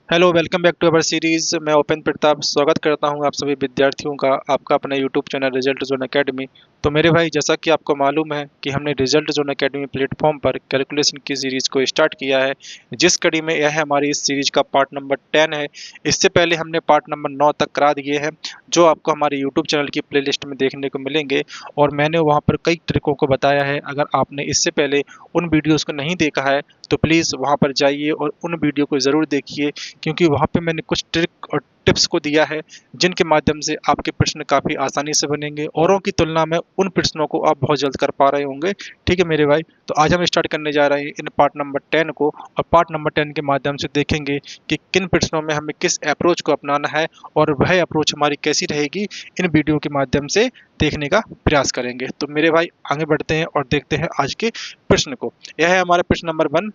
Hello, welcome back to our series. मैं ओपन प्रताप स्वागत करता हूं आप सभी विद्यार्थियों का आपका अपना YouTube channel result zone academy. तो मेरे भाई, जैसा कि आपको मालूम है कि हमने रिजल्ट जोन एकेडमी प्लेटफॉर्म पर कैलकुलेशन की सीरीज को स्टार्ट किया है, जिस कड़ी में यह है हमारी इस सीरीज का पार्ट नंबर 10 है। इससे पहले हमने पार्ट नंबर 9 तक करा दिए हैं, जो आपको हमारे यूट्यूब चैनल की प्ले में देखने को मिलेंगे। और मैंने वहाँ पर कई ट्रिकों को बताया है। अगर आपने इससे पहले उन वीडियोज़ को नहीं देखा है तो प्लीज़ वहाँ पर जाइए और उन वीडियो को ज़रूर देखिए, क्योंकि वहाँ पे मैंने कुछ ट्रिक और टिप्स को दिया है जिनके माध्यम से आपके प्रश्न काफ़ी आसानी से बनेंगे। औरों की तुलना में उन प्रश्नों को आप बहुत जल्द कर पा रहे होंगे। ठीक है मेरे भाई, तो आज हम स्टार्ट करने जा रहे हैं इन पार्ट नंबर 10 को। और पार्ट नंबर 10 के माध्यम से देखेंगे कि किन प्रश्नों में हमें किस अप्रोच को अपनाना है, और वह अप्रोच हमारी कैसी रहेगी, इन वीडियो के माध्यम से देखने का प्रयास करेंगे। तो मेरे भाई, आगे बढ़ते हैं और देखते हैं आज के प्रश्न को। यह है हमारा प्रश्न नंबर 1,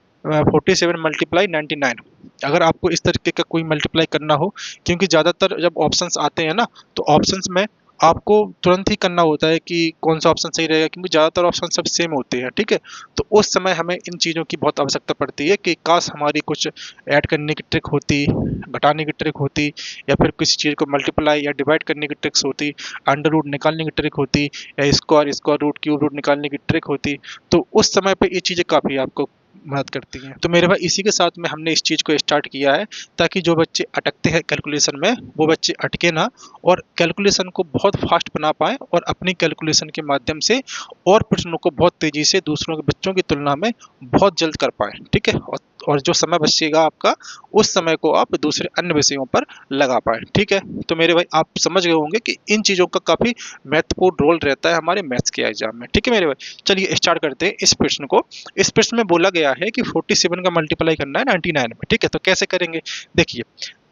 47 मल्टीप्लाई 99। अगर आपको इस तरीके का कोई मल्टीप्लाई करना हो, क्योंकि ज़्यादातर जब ऑप्शंस आते हैं ना, तो ऑप्शंस में आपको तुरंत ही करना होता है कि कौन सा ऑप्शन सही रहेगा, क्योंकि ज़्यादातर ऑप्शन सब सेम होते हैं। ठीक है, तो उस समय हमें इन चीज़ों की बहुत आवश्यकता पड़ती है कि काश हमारी कुछ ऐड करने की ट्रिक होती, घटाने की ट्रिक होती, या फिर किसी चीज़ को मल्टीप्लाई या डिवाइड करने की ट्रिक्स होती, अंडर रूट निकालने की ट्रिक होती, या square square root cube root निकालने की ट्रिक होती। तो उस समय पे ये चीज़ें काफ़ी आपको मदद करती हैं। तो मेरे भाई, इसी के साथ में हमने इस चीज़ को स्टार्ट किया है, ताकि जो बच्चे अटकते हैं कैलकुलेशन में, वो बच्चे अटके ना, और कैलकुलेशन को बहुत फास्ट बना पाएँ, और अपनी कैलकुलेशन के माध्यम से और प्रश्नों को बहुत तेज़ी से दूसरों के बच्चों की तुलना में बहुत जल्द कर पाएँ। ठीक है, और जो समय बचेगा आपका, उस समय को आप दूसरे अन्य विषयों पर लगा पाएँ। ठीक है, तो मेरे भाई, आप समझ गए होंगे कि इन चीज़ों का काफ़ी महत्वपूर्ण रोल रहता है हमारे मैथ्स के एग्जाम में। ठीक है मेरे भाई, चलिए स्टार्ट करते हैं इस प्रश्न को। इस प्रश्न में बोला गया है कि 47 का मल्टीप्लाई करना है 99 में। ठीक है, तो कैसे करेंगे? देखिए,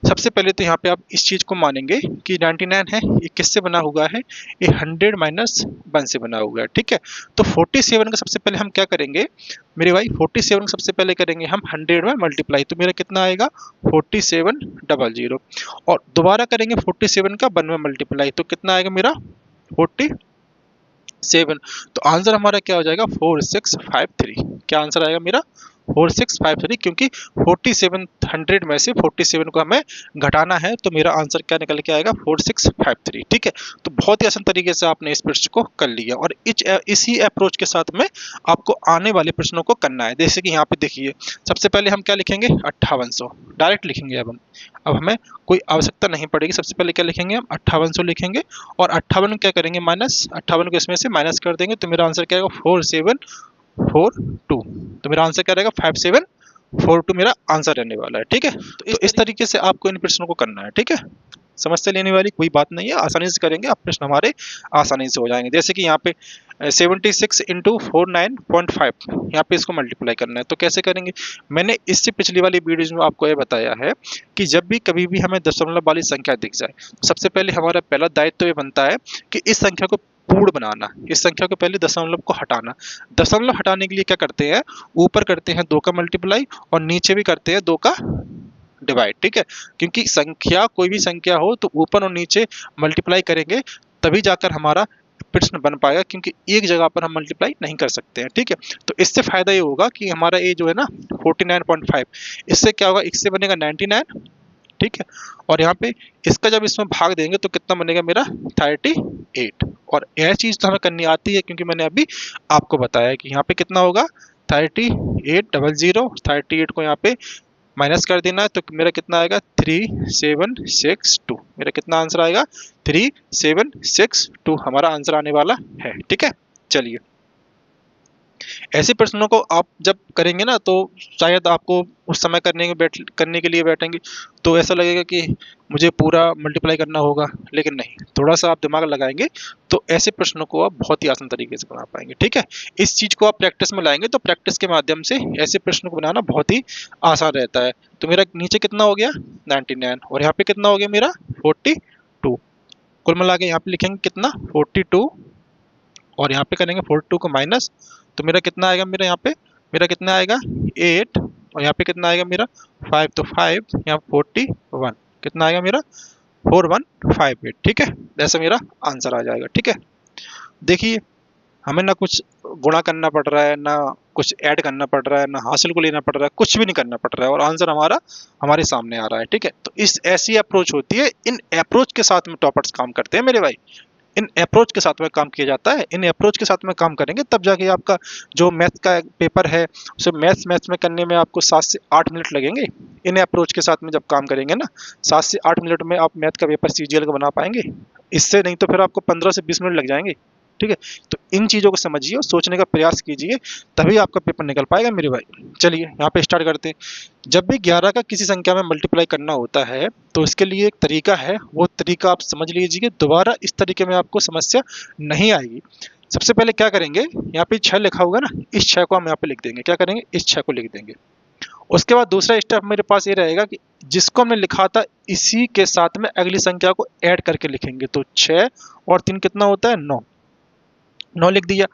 सबसे पहले तो यहाँ पे आप इस चीज़ को मानेंगे कि 99 है, ये किससे बना हुआ है? ये 100 माइनस 1 से बना हुआ है। ठीक है, तो 47 का सबसे पहले हम क्या करेंगे मेरे भाई? 47 का सबसे पहले करेंगे हम 100 में मल्टीप्लाई, तो मेरा कितना आएगा? 4700। और दोबारा करेंगे 47 का 1 में मल्टीप्लाई, तो कितना आएगा मेरा? 47। तो आंसर हमारा क्या हो जाएगा? 4653। क्या आंसर आएगा मेरा? 4653, क्योंकि 4700 में से 47 को हमें घटाना है, तो मेरा आंसर क्या निकल के आएगा? 4653। ठीक है, तो बहुत ही आसान तरीके से आपने इस प्रश्न को कर लिया, और इसी अप्रोच के साथ में आपको आने वाले प्रश्नों को करना है। जैसे कि यहाँ पे देखिए, सबसे पहले हम क्या लिखेंगे? 5800 डायरेक्ट लिखेंगे। अब हमें कोई आवश्यकता नहीं पड़ेगी। सबसे पहले क्या लिखेंगे? हम 5800 लिखेंगे, और 58 क्या करेंगे? माइनस 58 को इसमें से माइनस कर देंगे, तो मेरा आंसर क्या आएगा? 4742। तो मेरा आंसर क्या रहेगा? 5742 मेरा आंसर रहने वाला है। ठीक है, तो इस तरीके से आपको इन प्रश्नों को करना है। ठीक है, समस्या लेने वाली कोई बात नहीं है, आसानी से करेंगे आप, प्रश्न हमारे आसानी से हो जाएंगे। जैसे कि यहाँ पे 76 इंटू 49.5, यहाँ पे इसको मल्टीप्लाई करना है, तो कैसे करेंगे? मैंने इससे पिछली वाली वीडियोज में आपको ये बताया है कि जब भी कभी भी हमें दशमलव वाली संख्या दिख जाए, सबसे पहले हमारा पहला दायित्व तो ये बनता है कि इस संख्या को पूर्ण बनाना, इस संख्या को पहले दशमलव को हटाना। दशमलव हटाने के लिए क्या करते हैं? ऊपर करते हैं 2 का मल्टीप्लाई, और नीचे भी करते हैं 2 का डिवाइड। ठीक है, क्योंकि संख्या, कोई भी संख्या हो तो ऊपर और नीचे मल्टीप्लाई करेंगे, तभी जाकर हमारा प्रश्न बन पाएगा, क्योंकि एक जगह पर हम मल्टीप्लाई नहीं कर सकते हैं। ठीक है, तो इससे फायदा ये होगा कि हमारा ये जो है ना 49.5, इससे क्या होगा? इससे बनेगा 99। ठीक है, और यहाँ पे इसका जब इसमें भाग देंगे तो कितना बनेगा मेरा? 38। और यह चीज़ तो हमें करनी आती है, क्योंकि मैंने अभी आपको बताया कि यहाँ पे कितना होगा? 3800। 38 को यहाँ पे माइनस कर देना है, तो मेरा कितना आएगा? 3762। मेरा कितना आंसर आएगा? 3762 हमारा आंसर आने वाला है। ठीक है, चलिए, ऐसे प्रश्नों को आप जब करेंगे ना, तो शायद आपको उस समय करने के लिए बैठेंगे तो ऐसा लगेगा कि मुझे पूरा मल्टीप्लाई करना होगा, लेकिन नहीं, थोड़ा सा आप दिमाग लगाएंगे तो ऐसे प्रश्नों को आप बहुत ही आसान तरीके से बना पाएंगे। ठीक है, इस चीज़ को आप प्रैक्टिस में लाएंगे तो प्रैक्टिस के माध्यम से ऐसे प्रश्न को बनाना बहुत ही आसान रहता है। तो मेरा नीचे कितना हो गया? 99, और यहाँ पे कितना हो गया मेरा? 42। कुल मिला के यहाँ पे लिखेंगे कितना? 42, और यहाँ पे करेंगे 42 को माइनस, तो मेरा कितना आएगा? मेरा यहाँ पे मेरा कितना आएगा? 8, और यहाँ पे कितना आएगा मेरा? 5, तो 5 यहाँ 41, कितना आएगा मेरा? 4158। ठीक है, ऐसा मेरा आंसर आ जाएगा। ठीक है, देखिए, हमें ना कुछ गुणा करना पड़ रहा है, ना कुछ ऐड करना पड़ रहा है, ना हासिल को लेना पड़ रहा है, कुछ भी नहीं करना पड़ रहा है और आंसर हमारा हमारे सामने आ रहा है। ठीक है, तो इस ऐसी अप्रोच होती है। इन अप्रोच के साथ में टॉपर्स काम करते हैं मेरे भाई। इन अप्रोच के साथ में काम किया जाता है। इन अप्रोच के साथ में काम करेंगे तब जाके आपका जो मैथ का पेपर है उसे मैथ्स में करने में आपको 7 से 8 मिनट लगेंगे। इन अप्रोच के साथ में जब काम करेंगे ना, 7 से 8 मिनट में आप मैथ का पेपर सीजीएल का बना पाएंगे। इससे नहीं तो फिर आपको 15 से 20 मिनट लग जाएंगे। ठीक है, तो इन चीज़ों को समझिए और सोचने का प्रयास कीजिए, तभी आपका पेपर निकल पाएगा मेरे भाई। चलिए यहाँ पे स्टार्ट करते हैं। जब भी 11 का किसी संख्या में मल्टीप्लाई करना होता है तो इसके लिए एक तरीका है, वो तरीका आप समझ लीजिए। दोबारा इस तरीके में आपको समस्या नहीं आएगी। सबसे पहले क्या करेंगे, यहाँ पे 6 लिखा होगा ना, इस 6 को हम यहाँ पे लिख देंगे। क्या करेंगे, इस 6 को लिख देंगे। उसके बाद दूसरा स्टेप मेरे पास ये रहेगा कि जिसको हमने लिखा था इसी के साथ में अगली संख्या को ऐड करके लिखेंगे। तो 6 और 3 कितना होता है, 9। 9 लिख दिया।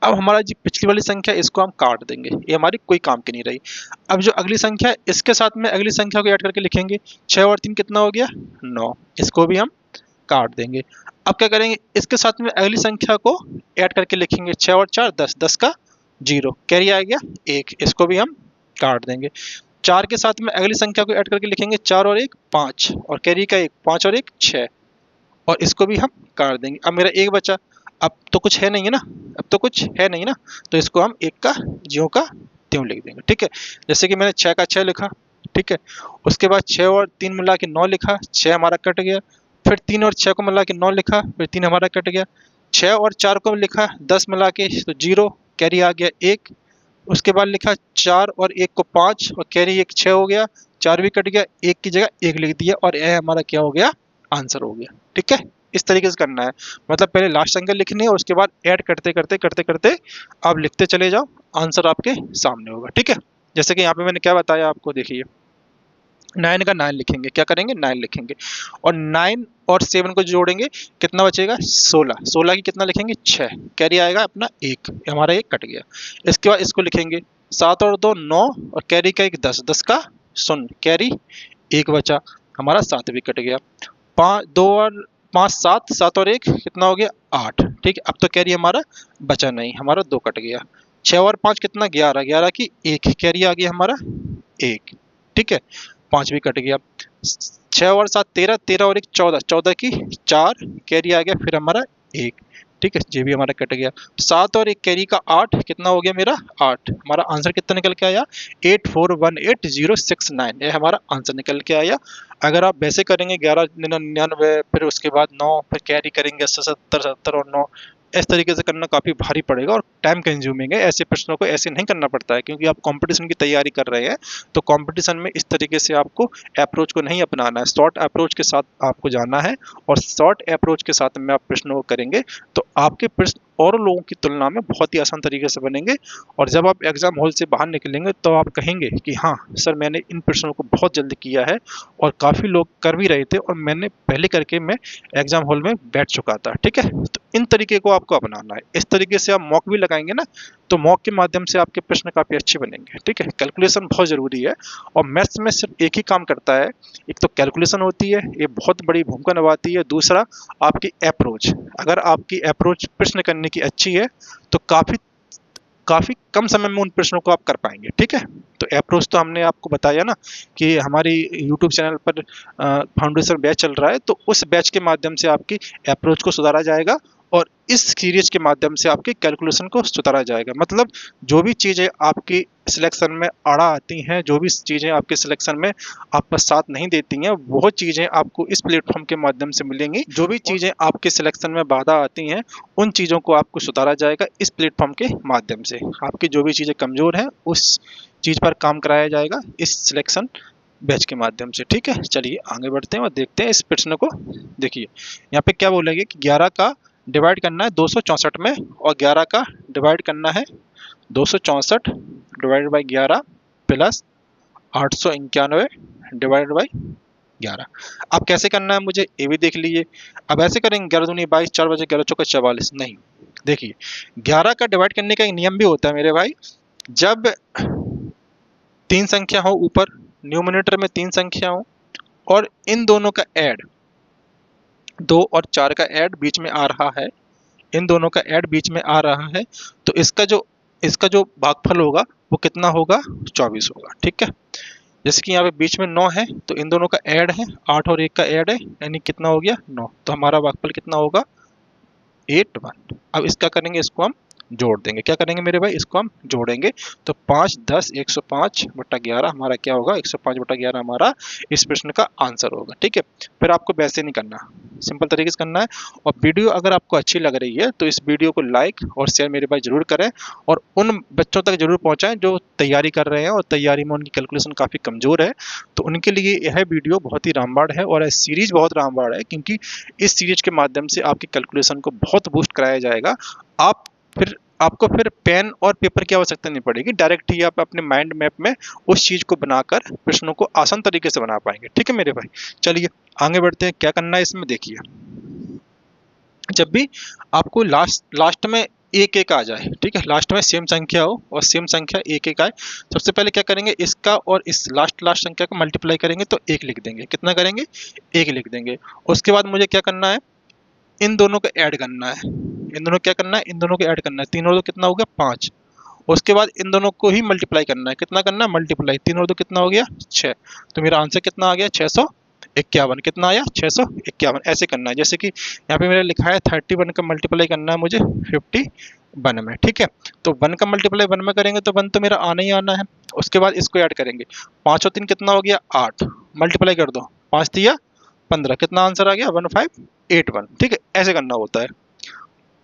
अब हमारा जो पिछली वाली संख्या इसको हम काट देंगे, ये हमारी कोई काम की नहीं रही। अब जो अगली संख्या है इसके साथ में अगली संख्या को ऐड करके लिखेंगे। 6 और 3 कितना हो गया, 9। इसको भी हम काट देंगे। अब क्या करेंगे, इसके साथ में अगली संख्या को ऐड करके लिखेंगे। 6 और 4 10, 10 का 0, कैरी आ गया 1। इसको भी हम काट देंगे। 4 के साथ में अगली संख्या को ऐड करके लिखेंगे। 4 और 1 5, और कैरी का 1, 5 और 1 6, और इसको भी हम काट देंगे। अब मेरा 1 बचा। अब तो कुछ है नहीं है ना, अब तो कुछ है नहीं ना, तो इसको हम 1 का ज्यों का त्यों लिख देंगे। ठीक है, जैसे कि मैंने 6 का 6 लिखा। ठीक है, उसके बाद 6 और 3 मिला के 9 लिखा, 6 हमारा कट गया। फिर 3 और 6 को मिला के 9 लिखा, फिर 3 हमारा कट गया। 6 और 4 को लिखा 10 मिला के तो 0, कैरी आ गया 1। उसके बाद लिखा 4 और 1 को 5, और कैरी 1 6 हो गया, 4 भी कट गया, 1 की जगह 1 लिख दिया, और यह हमारा क्या हो गया, आंसर हो गया। ठीक है, इस तरीके से करना है। मतलब पहले लास्ट संख्या लिखनी है और उसके बाद ऐड करते करते करते करते आप लिखते चले जाओ, आंसर आपके सामने होगा। ठीक है, जैसे कि यहाँ पे मैंने क्या बताया आपको, देखिए 9 का 9 लिखेंगे। क्या करेंगे, 9 लिखेंगे, और 9 और 7 को जोड़ेंगे, कितना बचेगा 16। 16 की कितना लिखेंगे 6, कैरी आएगा अपना 1, हमारा 1 कट गया। इसके बाद इसको लिखेंगे 7 और 2 9, और कैरी का 1 10, 10 का 0, कैरी 1 बचा, हमारा 7 भी कट गया। 2 और 5 7, 7 और 1 कितना हो गया 8। ठीक है, अब तो कैरी हमारा बचा नहीं, हमारा 2 कट गया। 6 और 5 कितना 11, 11 की 1, कैरी आ गया हमारा 1। ठीक है, 5 भी कट गया। 6 और 7 13, 13 और 1 14, 14 की 4, कैरी आ गया फिर हमारा 1। ठीक है, ये भी हमारा कट गया। 7 और 1 कैरी का 8, कितना हो गया मेरा 8। हमारा आंसर कितना निकल के आया, 8418,069, ये हमारा आंसर निकल के आया। अगर आप वैसे करेंगे 11 99, फिर उसके बाद 9, फिर कैरी करेंगे 70 70 और 9, इस तरीके से करना काफ़ी भारी पड़ेगा और टाइम कंज्यूमिंग है। ऐसे प्रश्नों को ऐसे नहीं करना पड़ता है, क्योंकि आप कंपटीशन की तैयारी कर रहे हैं, तो कंपटीशन में इस तरीके से आपको अप्रोच को नहीं अपनाना है। शॉर्ट अप्रोच के साथ आपको जाना है, और शॉर्ट अप्रोच के साथ में आप प्रश्नों को करेंगे तो आपके प्रश्न और लोगों की तुलना में बहुत ही आसान तरीके से बनेंगे। और जब आप एग्जाम हॉल से बाहर निकलेंगे तो आप कहेंगे कि हाँ सर, मैंने इन प्रश्नों को बहुत जल्दी किया है, और काफ़ी लोग कर भी रहे थे, और मैंने पहले करके मैं एग्जाम हॉल में बैठ चुका था। ठीक है, तो इन तरीके को आपको अपनाना है। इस तरीके से आप मॉक भी लगाएंगे ना, तो मॉक के माध्यम से आपके प्रश्न काफ़ी अच्छे बनेंगे। ठीक है, कैलकुलेशन बहुत ज़रूरी है, और मैथ्स में सिर्फ एक ही काम करता है, एक तो कैलकुलेशन होती है, ये बहुत बड़ी भूमिका निभाती है। दूसरा आपकी अप्रोच, अगर आपकी अप्रोच प्रश्न करने की अच्छी है तो काफ़ी कम समय में उन प्रश्नों को आप कर पाएंगे। ठीक है, तो अप्रोच तो हमने आपको बताया ना कि हमारी यूट्यूब चैनल पर फाउंडेशन बैच चल रहा है, तो उस बैच के माध्यम से आपकी अप्रोच को सुधारा जाएगा, और इस सीरीज के माध्यम से आपके कैलकुलेशन को सुधारा जाएगा। मतलब जो भी चीज़ें आपकी सिलेक्शन में अड़ा आती हैं, जो भी चीज़ें आपके सिलेक्शन में आपका साथ नहीं देती हैं, वो चीज़ें आपको इस प्लेटफॉर्म के माध्यम से मिलेंगी। जो भी चीज़ें आपके सिलेक्शन में बाधा आती हैं, उन चीज़ों को आपको सुधारा जाएगा इस प्लेटफॉर्म के माध्यम से। आपकी जो भी चीज़ें कमज़ोर हैं उस चीज़ पर काम कराया जाएगा इस सिलेक्शन बैच के माध्यम से। ठीक है, चलिए आगे बढ़ते हैं और देखते हैं इस प्रश्न को। देखिए यहाँ पे क्या बोलेंगे कि 11 का डिवाइड करना है 264 में, और 11 का डिवाइड करना है 264 divided by 11 plus 891 divided by 11। अब कैसे करना है मुझे ये भी देख लीजिए। अब ऐसे करेंगे 11 दूनी 22, 4 बजे 11 चौके 44, नहीं। देखिए 11 का डिवाइड करने का एक नियम भी होता है मेरे भाई। जब 3 संख्या हो ऊपर, न्यूमरेटर में 3 संख्या हो, और इन दोनों का ऐड 2 और 4 का ऐड बीच में आ रहा है, इन दोनों का ऐड बीच में आ रहा है, तो इसका जो भागफल होगा वो कितना होगा, 24 होगा। ठीक है, जैसे कि यहाँ पे बीच में 9 है तो इन दोनों का ऐड है, 8 और 1 का ऐड है, यानी कितना हो गया 9, तो हमारा भागफल कितना होगा 81। अब इसका करेंगे, इसको हम जोड़ देंगे। क्या करेंगे मेरे भाई, इसको हम जोड़ेंगे, तो 5 10 105/11 हमारा क्या होगा, 105/11 हमारा इस प्रश्न का आंसर होगा। ठीक है, फिर आपको वैसे नहीं करना, सिंपल तरीके से करना है। और वीडियो अगर आपको अच्छी लग रही है तो इस वीडियो को लाइक और शेयर मेरे भाई जरूर करें, और उन बच्चों तक जरूर पहुंचाएं जो तैयारी कर रहे हैं और तैयारी में उनकी कैलकुलेशन काफ़ी कमज़ोर है, तो उनके लिए यह वीडियो बहुत ही रामबाण है और यह सीरीज बहुत रामबाण है, क्योंकि इस सीरीज के माध्यम से आपकी कैलकुलेशन को बहुत बूस्ट कराया जाएगा। आपको फिर पेन और पेपर की आवश्यकता नहीं पड़ेगी, डायरेक्ट ही आप अपने माइंड मैप में उस चीज को बनाकर प्रश्नों को आसान तरीके से बना पाएंगे। ठीक है मेरे भाई, चलिए आगे बढ़ते हैं। क्या करना है इसमें, देखिए जब भी आपको लास्ट में एक एक आ जाए, ठीक है, लास्ट में सेम संख्या हो और सेम संख्या एक एक आए, सबसे पहले क्या करेंगे, इसका और इस लास्ट संख्या को मल्टीप्लाई करेंगे तो एक लिख देंगे। कितना करेंगे, एक लिख देंगे। उसके बाद मुझे क्या करना है, इन दोनों को ऐड करना है। इन दोनों क्या करना है, इन दोनों को ऐड करना है। 3 और 2 कितना हो गया, 5। उसके बाद इन दोनों को ही मल्टीप्लाई करना है। कितना करना है, मल्टीप्लाई। 3 और 2 कितना हो गया, 6। तो मेरा आंसर कितना आ गया, 651। कितना आया, 651। ऐसे करना है, जैसे कि यहाँ पे मेरा लिखा है 31 का मल्टीप्लाई करना है मुझे 51 में। ठीक है, तो 1 का मल्टीप्लाई 1 में करेंगे तो 1 तो मेरा आना ही आना है। उसके बाद इसको ऐड करेंगे, 5 और 3 कितना हो गया, 8। मल्टीप्लाई कर दो, 5 दिया 15, कितना आंसर आ गया, 1581। ठीक है, ऐसे करना होता है।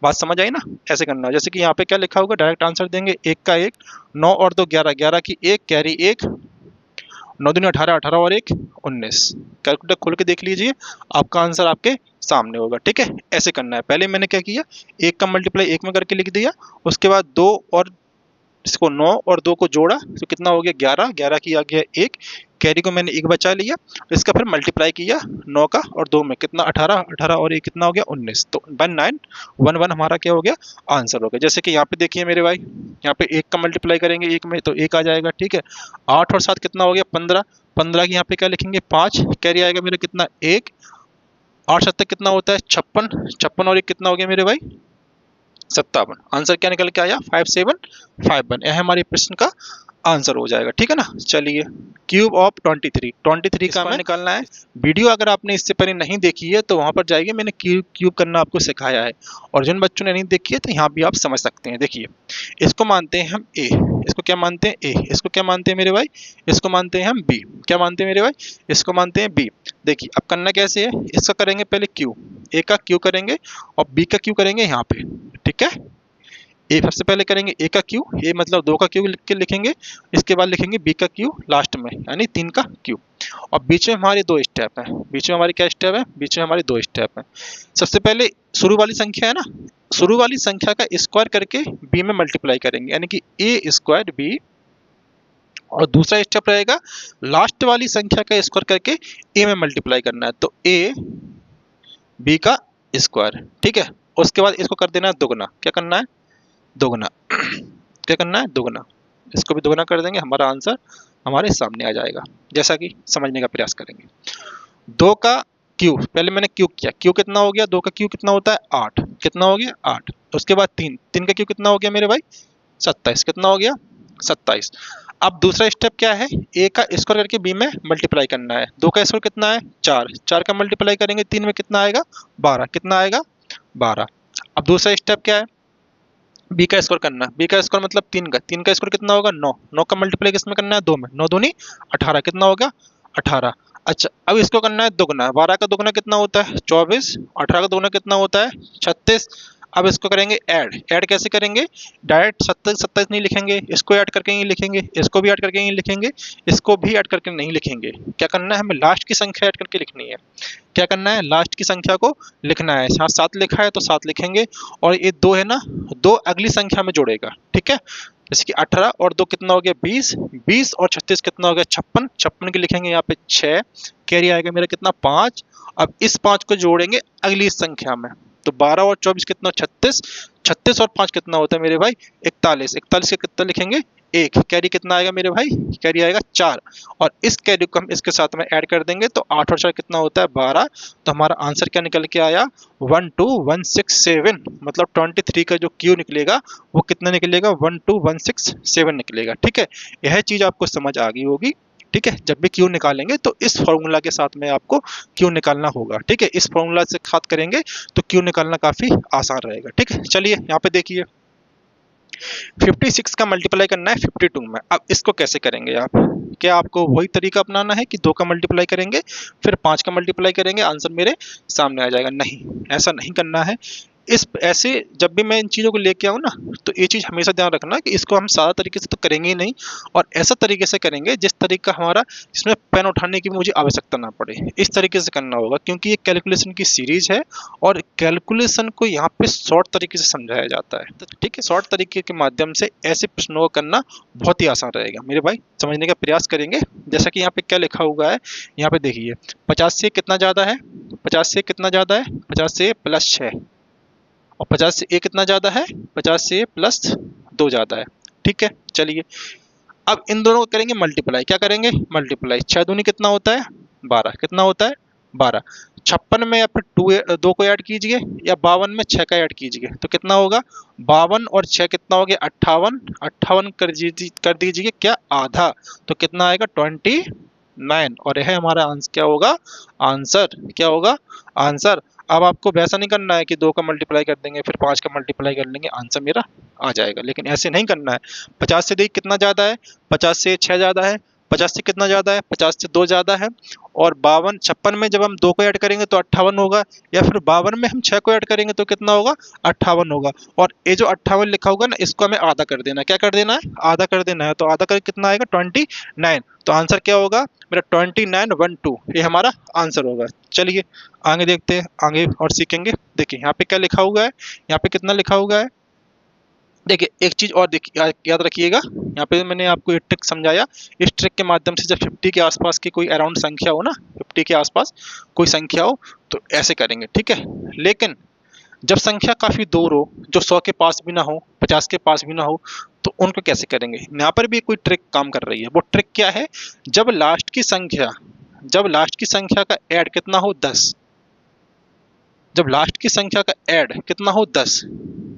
बात समझ आई ना, ऐसे करना है। जैसे कि यहाँ पे क्या लिखा होगा, डायरेक्ट आंसर देंगे। 1 का 1, 9 और 2 11, 11 की 1 कैरी 1, 9 दूनी 18, 18 और 1 19। कैलकुलेटर खोल के देख लीजिए, आपका आंसर आपके सामने होगा। ठीक है, ऐसे करना है। पहले मैंने क्या किया, 1 का मल्टीप्लाई 1 में करके लिख दिया। उसके बाद 2 और इसको 9 और 2 को जोड़ा तो कितना हो गया, 11, 11 की आ गया 1, कैरी को मैंने 1 बचा लिया। इसका फिर मल्टीप्लाई किया 9 का और 2 में, कितना 18, 18 और 1 कितना हो गया 19। तो 1911 हमारा क्या हो गया, आंसर हो गया। जैसे कि यहाँ पे देखिए मेरे भाई, यहाँ पे 1 का मल्टीप्लाई करेंगे 1 में तो 1 आ जाएगा। ठीक है, 8 और 7 कितना हो गया, 15। 15 की यहाँ पे क्या लिखेंगे, 5, कैरी आएगा मेरा कितना 1, 8 7 कितना होता है 56, 56 और 1 कितना हो गया मेरे भाई 57। आंसर क्या निकल के आया, 5751। यह हमारे प्रश्न का आंसर हो जाएगा। ठीक है ना, चलिए क्यूब ऑफ 23 का हमें निकालना है। वीडियो अगर आपने इससे पहले नहीं देखी है तो वहां पर जाइए, मैंने क्यूब करना आपको सिखाया है, और जिन बच्चों ने नहीं देखी है तो यहाँ भी आप समझ सकते हैं। देखिए इसको मानते हैं हम ए, इसको क्या मानते हैं ए, इसको क्या मानते हैं मेरे भाई, इसको मानते हैं हम बी। क्या मानते हैं मेरे भाई, इसको मानते हैं बी। देखिए अब करना कैसे है, इसका करेंगे पहले क्यू, ए का क्यू करेंगे और बी का क्यू करेंगे यहाँ पे। ठीक है, ए सबसे पहले करेंगे ए का क्यू, ए मतलब 2 का क्यू लिख के लिखेंगे। इसके बाद लिखेंगे बी का क्यू लास्ट में, यानी 3 का क्यू। और बीच में हमारे 2 स्टेप हैं। बीच में हमारी क्या स्टेप है, बीच में हमारे 2 स्टेप हैं। सबसे पहले शुरू वाली संख्या है ना, शुरू वाली संख्या का स्क्वायर करके बी में मल्टीप्लाई करेंगे, यानी कि ए स्क्वायर बी। और दूसरा स्टेप रहेगा लास्ट वाली संख्या का स्क्वायर करके ए में मल्टीप्लाई करना है, तो ए बी का स्क्वायर। ठीक है, उसके बाद इसको कर देना है दोगुना। क्या करना है, दोगुना। क्या करना है, दोगुना। इसको भी दोगुना कर देंगे, हमारा आंसर हमारे सामने आ जाएगा। जैसा कि समझने का प्रयास करेंगे, 2 का क्यू, पहले मैंने क्यू किया, क्यू कितना हो गया, 2 का क्यू कितना होता है 8, कितना हो गया 8। उसके बाद 3 का क्यू कितना हो गया मेरे भाई 27, कितना हो गया 27। अब दूसरा स्टेप क्या है, ए का स्क्वायर करके बी में मल्टीप्लाई करना है। 2 का स्क्वायर कितना है 4, 4 का मल्टीप्लाई करेंगे 3 में कितना आएगा 12, कितना आएगा 12। अब दूसरा स्टेप क्या है, बी का स्कोर करना है। बी का स्कोर मतलब 3 का स्कोर कितना होगा 9, 9 का मल्टीप्लाई किसमें करना है 2 में, 9 दूनी 18, कितना होगा 18। अच्छा अब इसको करना है दोगुना, 12 का दोगुना कितना होता है 24, 18 का दोगुना कितना होता है 36। अब इसको करेंगे ऐड, ऐड कैसे करेंगे, डायरेक्ट 27 27 नहीं लिखेंगे, इसको ऐड करके ही लिखेंगे, इसको भी ऐड करके ही लिखेंगे, इसको भी ऐड करके नहीं लिखेंगे। क्या करना है, हमें लास्ट की संख्या ऐड करके लिखनी है। क्या करना है, लास्ट की संख्या को लिखना है। यहाँ 7 लिखा है तो 7 लिखेंगे, और ये 2 है ना, 2 अगली संख्या में जोड़ेगा। ठीक है, जैसे कि 18 और 2 कितना हो गया 20, 20 और 36 कितना हो गया 56, 56 के लिखेंगे यहाँ पे 6, कैरी आएगा मेरा कितना 5। अब इस 5 को जोड़ेंगे अगली संख्या में, तो 12 और 24 कितना 36, 36 और 5 कितना होता है मेरे भाई 41, 41 के कितना लिखेंगे 1, कैरी कितना आएगा मेरे भाई, कैरी आएगा 4, और इस कैरी को हम इसके साथ में ऐड कर देंगे तो 8 और 4 कितना होता है 12। तो हमारा आंसर क्या निकल के आया 12167, मतलब 23 का जो क्यू निकलेगा वो कितना निकलेगा 12167 निकलेगा। ठीक है, यह चीज आपको समझ आ गई होगी। ठीक है, जब भी क्यू निकालेंगे तो इस फॉर्मूला के साथ में आपको क्यू निकालना होगा। ठीक है, इस फॉर्मूला से साथ करेंगे तो क्यू निकालना काफी आसान रहेगा। ठीक है, चलिए यहाँ पे देखिए 56 का मल्टीप्लाई करना है 52 में। अब इसको कैसे करेंगे आप, क्या आपको वही तरीका अपनाना है कि 2 का मल्टीप्लाई करेंगे फिर 5 का मल्टीप्लाई करेंगे आंसर मेरे सामने आ जाएगा? नहीं, ऐसा नहीं करना है। इस ऐसे जब भी मैं इन चीज़ों को लेके आऊँ ना, तो ये चीज़ हमेशा ध्यान रखना कि इसको हम सादा तरीके से तो करेंगे ही नहीं, और ऐसा तरीके से करेंगे जिस तरीका हमारा जिसमें पेन उठाने की मुझे आवश्यकता ना पड़े, इस तरीके से करना होगा, क्योंकि ये कैलकुलेशन की सीरीज है और कैलकुलेशन को यहाँ पे शॉर्ट तरीके से समझाया जाता है। तो ठीक है, शॉर्ट तरीके के माध्यम से ऐसे प्रश्नों को करना बहुत ही आसान रहेगा मेरे भाई, समझने का प्रयास करेंगे। जैसा कि यहाँ पे क्या लिखा हुआ है, यहाँ पे देखिए 50 से कितना ज़्यादा है, 50 से कितना ज़्यादा है, 50 से +6, और 50 से एक कितना ज़्यादा है, 50 से +2 ज़्यादा है। ठीक है, चलिए अब इन दोनों को करेंगे मल्टीप्लाई। क्या करेंगे, मल्टीप्लाई। 6 दूनी कितना होता है 12, कितना होता है 12। 56 में या फिर 2 को ऐड कीजिए, या 52 में 6 का ऐड कीजिए तो कितना होगा 52 और 6 कितना हो गया 58, 58 कर दीजिए क्या आधा, तो कितना आएगा 29, और यह हमारा आंसर क्या होगा, आंसर क्या होगा, आंसर। अब आपको वैसा नहीं करना है कि 2 का मल्टीप्लाई कर देंगे फिर 5 का मल्टीप्लाई कर लेंगे आंसर मेरा आ जाएगा, लेकिन ऐसे नहीं करना है। 50 से देख कितना ज़्यादा है, 50 से 6 ज़्यादा है, 50 से कितना ज़्यादा है, 50 से 2 ज़्यादा है, और 56 में जब हम 2 को ऐड करेंगे तो 58 होगा, या फिर 52 में हम 6 को ऐड करेंगे तो कितना होगा 58 होगा, और ये जो 58 लिखा होगा ना इसको हमें आधा कर देना है। क्या कर देना है, आधा कर देना है, तो आधा कर कितना आएगा 29, तो आंसर क्या होगा मेरा 2912, ये हमारा आंसर होगा। चलिए आगे देखते हैं, आगे और सीखेंगे। देखिए यहाँ पे क्या लिखा हुआ है, यहाँ पे कितना लिखा हुआ है, देखिए एक चीज और देखिए याद रखिएगा, यहाँ पे मैंने आपको एक ट्रिक समझाया, इस ट्रिक के माध्यम से जब 50 के आसपास की कोई अराउंड संख्या हो ना, 50 के आसपास कोई संख्या हो तो ऐसे करेंगे। ठीक है, लेकिन जब संख्या काफी दूर हो, जो 100 के पास भी ना हो, 50 के पास भी ना हो, तो उनको कैसे करेंगे। यहाँ पर भी कोई ट्रिक काम कर रही है। वो ट्रिक क्या है, जब लास्ट की संख्या का ऐड कितना हो 10, जब लास्ट की संख्या का ऐड कितना हो 10,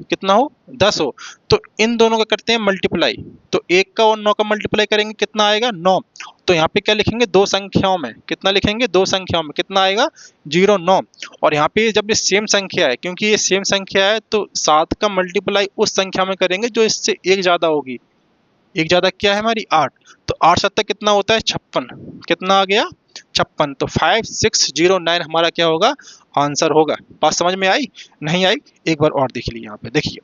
कितना हो 10 हो, तो इन दोनों का करते हैं मल्टीप्लाई। तो 1 का और 9 का मल्टीप्लाई करेंगे कितना आएगा 9, तो यहाँ पे क्या लिखेंगे दो संख्याओं में, कितना लिखेंगे दो संख्याओं में, कितना आएगा 0 9, और यहाँ पे जब ये सेम संख्या है, क्योंकि ये सेम संख्या है तो 7 का मल्टीप्लाई उस संख्या में करेंगे जो इससे एक ज्यादा होगी। एक ज्यादा क्या है हमारी 8, तो 8 7 कितना होता है 56, कितना आ गया 56, तो 5609 हमारा क्या होगा आंसर होगा। बात समझ में आई, नहीं आई, एक बार और देख लीजिए। यहाँ पे देखिए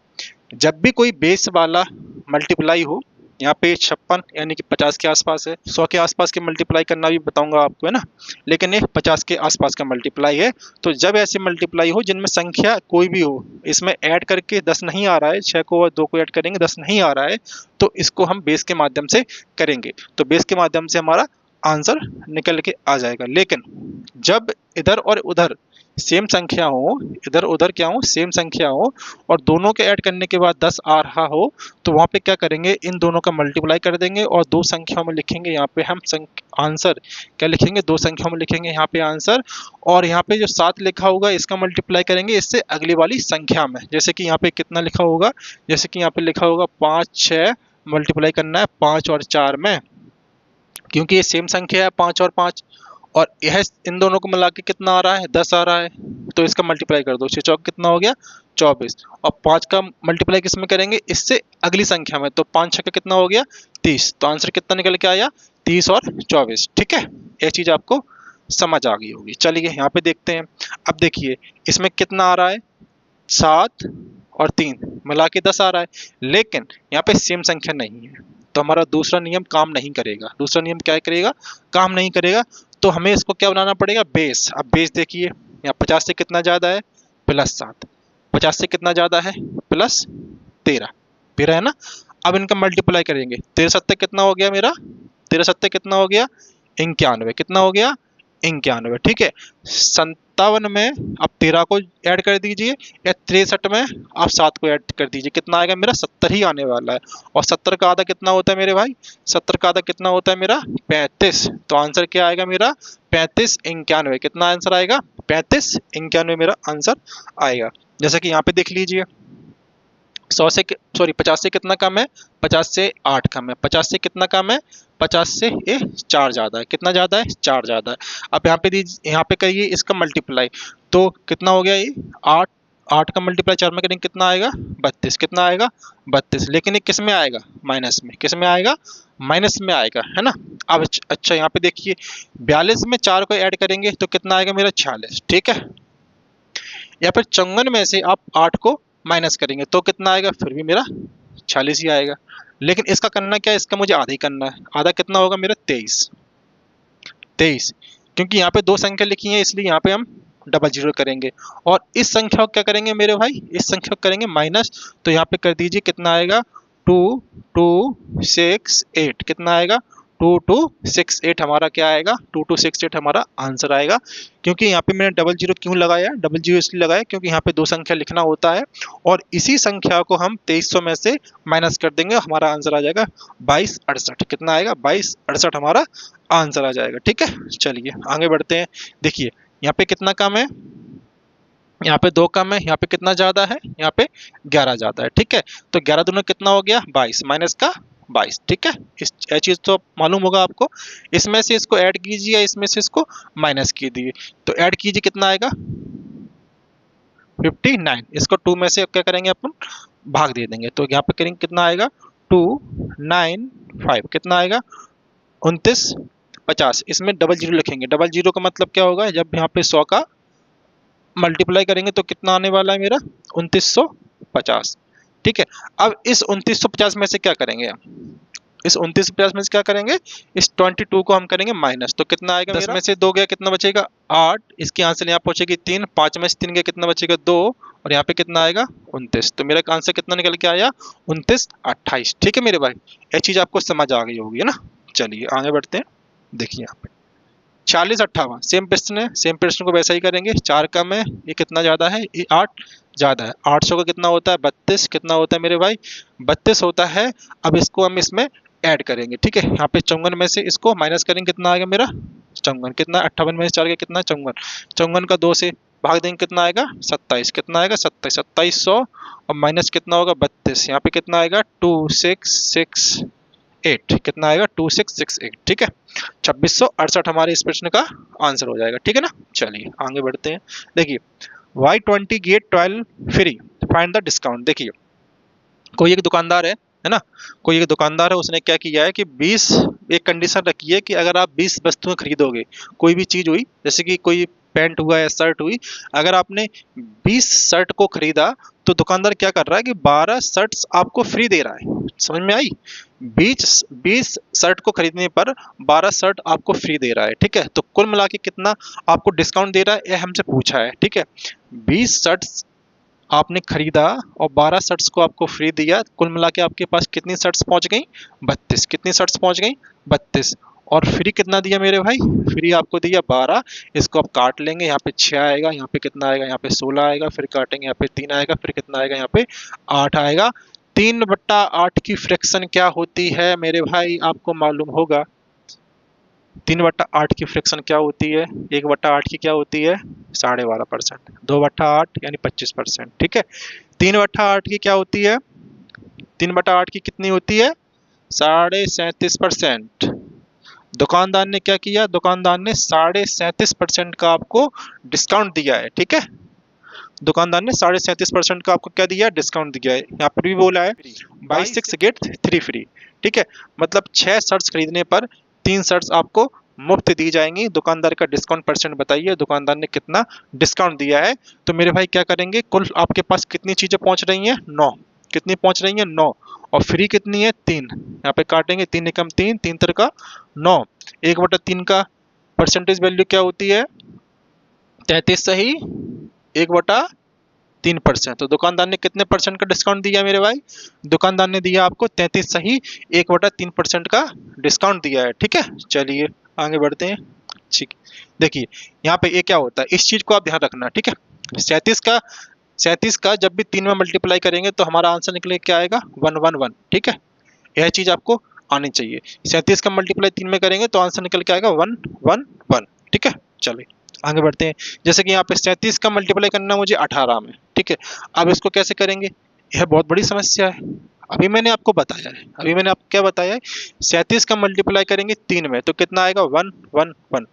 जब भी कोई बेस वाला मल्टीप्लाई हो, यहाँ पे 56 यानी कि 50 के आसपास है, 100 के आसपास के मल्टीप्लाई करना भी बताऊंगा आपको, है ना, लेकिन ये 50 के आसपास का मल्टीप्लाई है। तो जब ऐसे मल्टीप्लाई हो जिनमें संख्या कोई भी हो, इसमें ऐड करके 10 नहीं आ रहा है, 6 को और 2 को ऐड करेंगे 10 नहीं आ रहा है, तो इसको हम बेस के माध्यम से करेंगे, तो बेस के माध्यम से हमारा आंसर निकल के आ जाएगा। लेकिन जब इधर और उधर सेम संख्या हो, इधर उधर क्या हो सेम संख्या हो, और दोनों के ऐड करने के बाद 10 आ रहा हो, तो वहाँ पे क्या करेंगे इन दोनों का मल्टीप्लाई कर देंगे और दो संख्याओं में लिखेंगे। यहाँ पे हम आंसर क्या लिखेंगे, दो संख्याओं में लिखेंगे यहाँ पे आंसर, और यहाँ पे जो 7 लिखा होगा इसका मल्टीप्लाई करेंगे इससे अगली वाली संख्या में। जैसे कि यहाँ पे कितना लिखा होगा, जैसे कि यहाँ पे लिखा होगा 5 6 मल्टीप्लाई करना है 5 और 4 में, क्योंकि ये सेम संख्या है 5 और 5, और यह इन दोनों को मिला के कितना आ रहा है 10 आ रहा है, तो इसका मल्टीप्लाई कर दो, 6 चौक कितना हो गया 24, और 5 का मल्टीप्लाई किस में करेंगे इससे अगली संख्या में, तो 5 6 का कितना हो गया 30, तो आंसर कितना निकल के आया 30 और 24। ठीक है, ये चीज आपको समझ आ गई होगी। चलिए यहाँ पे देखते हैं। अब देखिए इसमें कितना आ रहा है 7 और 3 मिला के 10 आ रहा है, लेकिन यहाँ पे सेम संख्या नहीं है, तो हमारा दूसरा नियम काम नहीं करेगा। दूसरा नियम क्या करेगा, काम नहीं करेगा, तो हमें इसको क्या बनाना पड़ेगा बेस। अब बेस देखिए यहाँ 50 से कितना ज्यादा है +7, 50 से कितना ज्यादा है +13, 13 है ना। अब इनका मल्टीप्लाई करेंगे, 13 7 कितना हो गया मेरा, 13 7 कितना हो गया 91, कितना हो गया 91। ठीक है, 57 में आप 13 को ऐड कर दीजिए, या 63 में आप 7 को ऐड कर दीजिए, कितना आएगा मेरा 70 ही आने वाला है। और 70 का आधा कितना होता है मेरे भाई, 70 का आधा कितना होता है मेरा 35। तो आंसर क्या आएगा मेरा 35 91। कितना आंसर आएगा 35 91 मेरा आंसर आएगा। जैसा कि यहाँ पे देख लीजिए 50 से कितना कम है, 50 से 8 कम है। 50 से कितना कम है, 50 से ये 4 ज़्यादा है। कितना ज़्यादा है, 4 ज़्यादा है। अब यहाँ पे करिए इसका मल्टीप्लाई, तो कितना हो गया ये 8। 8 का मल्टीप्लाई 4 में करेंगे कितना आएगा 32। कितना आएगा 32। लेकिन ये किस में आएगा, माइनस में। किस में आएगा, माइनस में आएगा, है ना। अब अच्छा यहाँ पे देखिए 42 में 4 को ऐड करेंगे तो कितना आएगा मेरा 46, ठीक है। या फिर 54 में से आप 8 को माइनस करेंगे तो कितना आएगा, फिर भी मेरा 46 ही आएगा। लेकिन इसका करना क्या है, इसका मुझे आधा ही करना है। आधा कितना होगा मेरा 23। क्योंकि यहाँ पे दो संख्या लिखी है इसलिए यहाँ पे हम डबल जीरो करेंगे। और इस संख्या को क्या करेंगे मेरे भाई, इस संख्या को करेंगे माइनस। तो यहाँ पे कर दीजिए कितना आएगा 2268। कितना आएगा 2268 हमारा क्या आएगा 2268 हमारा आंसर आएगा। क्योंकि यहाँ पे मैंने डबल जीरो क्यों लगाया, डबल जीरो इसलिए लगाया क्योंकि यहाँ पे दो संख्या लिखना होता है और इसी संख्या को हम 2300 में से माइनस कर देंगे, हमारा आंसर आ जाएगा 2268। कितना आएगा 2268 हमारा आंसर आ जाएगा, ठीक है। चलिए आगे बढ़ते हैं। देखिए यहाँ पे कितना कम है, यहाँ पे 2 कम है, यहाँ पे कितना ज्यादा है, यहाँ पे 11 ज्यादा है, ठीक है। तो 11 दूना कितना हो गया 22 माइनस का 22, ठीक है। ये चीज तो मालूम होगा आपको। इसमें से इसको ऐड कीजिए या इसमें से इसको माइनस कीजिए। तो ऐड कीजिए कितना आएगा 59। इसको 2 में से क्या करेंगे अपन भाग दे देंगे। तो यहाँ पे करेंगे कितना आएगा 295। कितना आएगा 2950। इसमें डबल जीरो लिखेंगे। डबल जीरो का मतलब क्या होगा, जब यहाँ पे 100 का मल्टीप्लाई करेंगे तो कितना आने वाला है मेरा 2950, ठीक है। अब इस 2950 में से क्या करेंगे हम, इस 2950 में से क्या करेंगे, इस 22 को हम करेंगे माइनस। तो कितना आएगा 10 में से 2 गया कितना बचेगा 8। इसकी आंसर यहाँ पहुंचेगी 3। 5 में से 3 गया कितना बचेगा 2 और यहाँ पे कितना आएगा 29। तो मेरा आंसर कितना निकल के आया 2928, ठीक है मेरे भाई। ये चीज आपको समझ आ गई होगी, है ना। चलिए आगे बढ़ते हैं। देखिए यहाँ पे 4058 सेम प्रश्न है, सेम प्रश्न को वैसा ही करेंगे। 4 कम है, ये कितना ज्यादा है, ये 8 ज्यादा है। 800 का कितना होता है 32। कितना होता है मेरे भाई 32 होता है। अब इसको हम इसमें ऐड करेंगे, ठीक है। यहाँ पे 54 में से इसको माइनस करेंगे कितना आएगा मेरा 54। कितना 58 में से 4 का कितना 54। 54 का 2 से भाग देंगे कितना आएगा 27। कितना आएगा 27। 2700 और माइनस कितना होगा 32। यहाँ पे कितना आएगा 2668। कितना आएगा 2668, ठीक है। 2668 हमारे इस प्रश्न का आंसर हो जाएगा, ठीक है ना। चलिए आगे बढ़ते हैं। देखिए Y20 get 12 free, find the discount. देखिए कोई एक दुकानदार है ना, कोई एक दुकानदार है, उसने क्या किया है कि 20 एक कंडीशन रखी है कि अगर आप 20 वस्तुएं खरीदोगे, कोई भी चीज हुई, जैसे कि कोई पैंट हुआ या शर्ट हुई, अगर आपने 20 शर्ट को खरीदा तो दुकानदार क्या कर रहा है कि 12 शर्ट्स आपको फ्री दे रहा है। समझ में आई, 20 शर्ट को खरीदने पर 12 शर्ट आपको फ्री दे रहा है, ठीक है। तो कुल मिला के कितना आपको डिस्काउंट दे रहा है, यह हमसे पूछा है, ठीक है। 20 शर्ट्स आपने खरीदा और 12 शर्ट्स को आपको फ्री दिया, कुल मिला के आपके पास कितनी शर्ट्स पहुंच गई 32। कितनी शर्ट्स पहुंच गई 32। और फ्री कितना दिया मेरे भाई, फ्री आपको दिया 12। इसको आप काट लेंगे, यहाँ पे 6 आएगा, यहाँ पे कितना आएगा, यहाँ पे 16 आएगा, फिर काटेंगे यहाँ पे 3 आएगा, फिर कितना आएगा यहाँ पे 8 आएगा। 3/8 की फ्रैक्शन क्या होती है मेरे भाई, आपको मालूम होगा। 3/8 की फ्रैक्शन क्या होती है, 1/8 की क्या होती है 12.5%। 2/8 यानी 25%, ठीक है। 3/8 की क्या होती है, 3/8 की कितनी होती है 37.5%। दुकानदार ने क्या किया, दुकानदार ने 37.5% का आपको डिस्काउंट दिया है, ठीक है। दुकानदार ने 37.5% का आपको क्या दिया, डिस्काउंट दिया है। यहाँ पर भी बोला है बाई 6 गेट 3 फ्री, ठीक है। मतलब 6 शर्ट्स खरीदने पर 3 शर्ट्स आपको मुफ्त दी जाएंगी। दुकानदार का डिस्काउंट परसेंट बताइए, दुकानदार ने कितना डिस्काउंट दिया है। तो मेरे भाई क्या करेंगे, कुल आपके पास कितनी चीजें पहुंच रही हैं 9। कितनी पहुंच रही हैं 9। और फ्री कितनी है 3। यहाँ पे काटेंगे 3 एकम 3, 3 तर का 9। 1/3 का परसेंटेज वैल्यू क्या होती है 33 सही 1/3%। तो दुकानदार ने कितने परसेंट का डिस्काउंट दिया मेरे भाई, दुकानदार ने दिया आपको 33 सही 1/3% का डिस्काउंट दिया है, ठीक है। चलिए आगे बढ़ते हैं। ठीक, देखिए यहाँ पे ये क्या होता है, इस चीज को आप ध्यान रखना, ठीक है। 37 का जब भी 3 में मल्टीप्लाई करेंगे तो हमारा आंसर निकले क्या आएगा, 111, ठीक है। यह चीज आपको आनी चाहिए। 37 का मल्टीप्लाई 3 में करेंगे तो आंसर निकल के आएगा 111, ठीक है। चलिए आगे बढ़ते हैं। जैसे कि यहाँ पे 37 का मल्टीप्लाई करना मुझे 18 में, ठीक है। अब इसको कैसे करेंगे, यह बहुत बड़ी समस्या है। अभी मैंने आपको बताया है, अभी मैंने आपको क्या बताया है, 37 का मल्टीप्लाई करेंगे 3 में तो कितना आएगा, 111।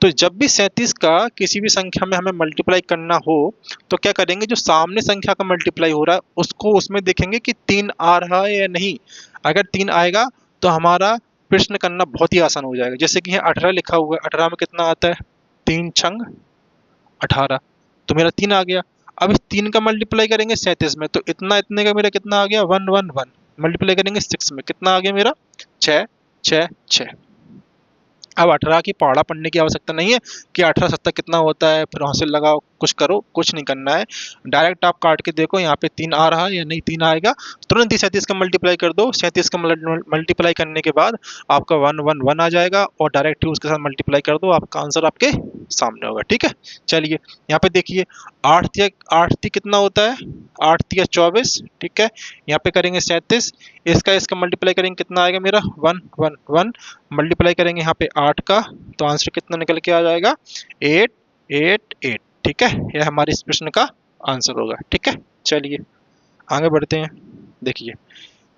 तो जब भी 37 का किसी भी संख्या में हमें मल्टीप्लाई करना हो तो क्या करेंगे, जो सामने संख्या का मल्टीप्लाई हो रहा है उसको उसमें देखेंगे कि 3 आ रहा है या नहीं। अगर 3 आएगा तो हमारा प्रश्न करना बहुत ही आसान हो जाएगा। जैसे कि यहाँ 18 लिखा हुआ है, 18 में कितना आता है, 3 छंग 18, तो मेरा 3 आ गया। अब इस 3 का मल्टीप्लाई करेंगे 37 में तो इतने का मेरा कितना आ गया, 111। मल्टीप्लाई करेंगे 6 में, कितना आ गया मेरा, 6 6 6। अब 18 की पहाड़ा पढ़ने की आवश्यकता नहीं है कि 18 सत्तर कितना होता है, फिर वहां से लगाओ, कुछ करो, कुछ नहीं करना है। डायरेक्ट आप काट के देखो यहाँ पे 3 आ रहा है या नहीं, 3 आएगा तुरंत ही 37 का मल्टीप्लाई कर दो। 37 का मल्टीप्लाई करने के बाद आपका 111 आ जाएगा और डायरेक्ट ही उसके साथ मल्टीप्लाई कर दो, आपका आंसर आपके सामने होगा, ठीक है। चलिए यहाँ पे देखिए 8 कितना होता है, 8 या 24, ठीक है। यहाँ पे करेंगे 37, इसका मल्टीप्लाई करेंगे कितना आएगा मेरा, 111। मल्टीप्लाई करेंगे यहाँ पे 8 का तो आंसर कितना निकल के आ जाएगा, 888, ठीक है। यह हमारे इस प्रश्न का आंसर होगा, ठीक है। चलिए आगे बढ़ते हैं। देखिए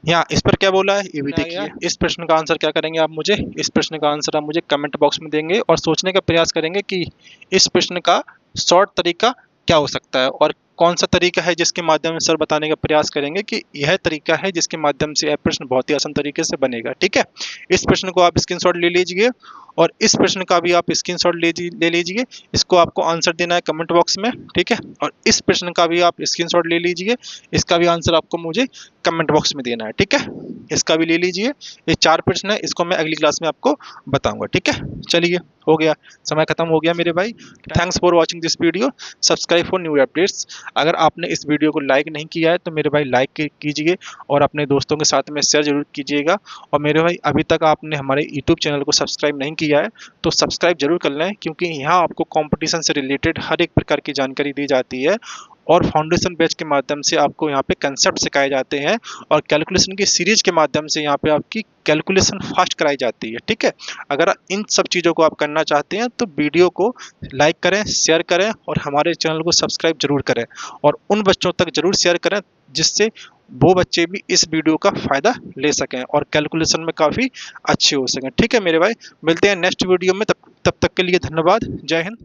यहाँ इस पर क्या बोला है ये भी देखिए। इस प्रश्न का आंसर क्या करेंगे आप मुझे, इस प्रश्न का आंसर आप मुझे कमेंट बॉक्स में देंगे और सोचने का प्रयास करेंगे कि इस प्रश्न का शॉर्ट तरीका क्या हो सकता है और कौन सा तरीका है जिसके माध्यम से सर बताने का प्रयास करेंगे कि यह तरीका है जिसके माध्यम से यह प्रश्न बहुत ही आसान तरीके से बनेगा, ठीक है। इस प्रश्न को आप स्क्रीनशॉट ले लीजिए और इस प्रश्न का भी आप स्क्रीनशॉट ले लीजिए। इसको आपको आंसर देना है कमेंट बॉक्स में, ठीक है। और इस प्रश्न का भी आप स्क्रीनशॉट ले लीजिए, इसका भी आंसर आपको मुझे कमेंट बॉक्स में देना है, ठीक है। इसका भी ले लीजिए। ये 4 प्रश्न है, इसको मैं अगली क्लास में आपको बताऊंगा, ठीक है। चलिए हो गया, समय खत्म हो गया मेरे भाई। Thanks for watching this video, subscribe for new updates. अगर आपने इस वीडियो को लाइक नहीं किया है तो मेरे भाई लाइक कीजिए और अपने दोस्तों के साथ में शेयर जरूर कीजिएगा। और मेरे भाई अभी तक आपने हमारे यूट्यूब चैनल को सब्सक्राइब नहीं किया है तो सब्सक्राइब जरूर कर लें, क्योंकि यहाँ आपको कंपटीशन से रिलेटेड हर एक प्रकार की जानकारी दी जाती है और फाउंडेशन बैच के माध्यम से आपको यहाँ पे कंसेप्ट सिखाए जाते हैं और कैलकुलेशन की सीरीज के माध्यम से यहाँ पे आपकी कैलकुलेशन फास्ट कराई जाती है, ठीक है। अगर इन सब चीज़ों को आप करना चाहते हैं तो वीडियो को लाइक करें, शेयर करें और हमारे चैनल को सब्सक्राइब जरूर करें और उन बच्चों तक जरूर शेयर करें जिससे वो बच्चे भी इस वीडियो का फायदा ले सकें और कैलकुलेशन में काफ़ी अच्छे हो सकें, ठीक है मेरे भाई। मिलते हैं नेक्स्ट वीडियो में, तब तक के लिए धन्यवाद। जय हिंद।